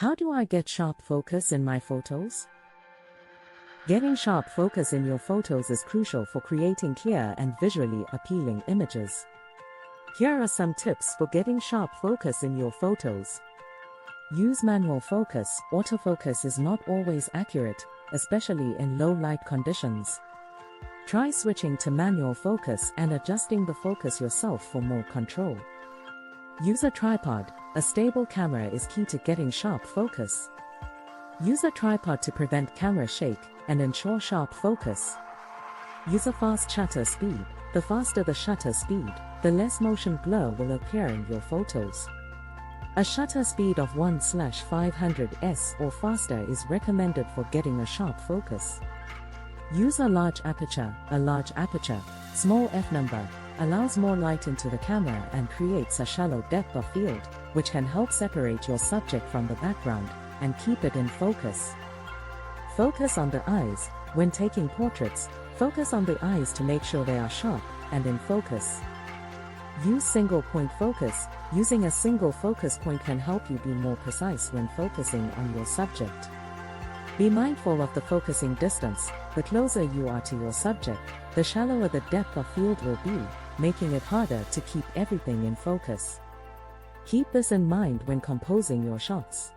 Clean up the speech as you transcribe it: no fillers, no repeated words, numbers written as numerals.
How do I get sharp focus in my photos? Getting sharp focus in your photos is crucial for creating clear and visually appealing images. Here are some tips for getting sharp focus in your photos. Use manual focus. Autofocus is not always accurate, especially in low light conditions. Try switching to manual focus and adjusting the focus yourself for more control. Use a tripod. A stable camera is key to getting sharp focus. Use a tripod to prevent camera shake and ensure sharp focus. Use a fast shutter speed. The faster the shutter speed, the less motion blur will appear in your photos. A shutter speed of 1/500s or faster is recommended for getting a sharp focus. Use a large aperture. A large aperture, small f-number, allows more light into the camera and creates a shallow depth of field, which can help separate your subject from the background and keep it in focus. Focus on the eyes. When taking portraits, focus on the eyes to make sure they are sharp and in focus. Use single point focus. Using a single focus point can help you be more precise when focusing on your subject. Be mindful of the focusing distance. The closer you are to your subject, the shallower the depth of field will be, making it harder to keep everything in focus. Keep this in mind when composing your shots.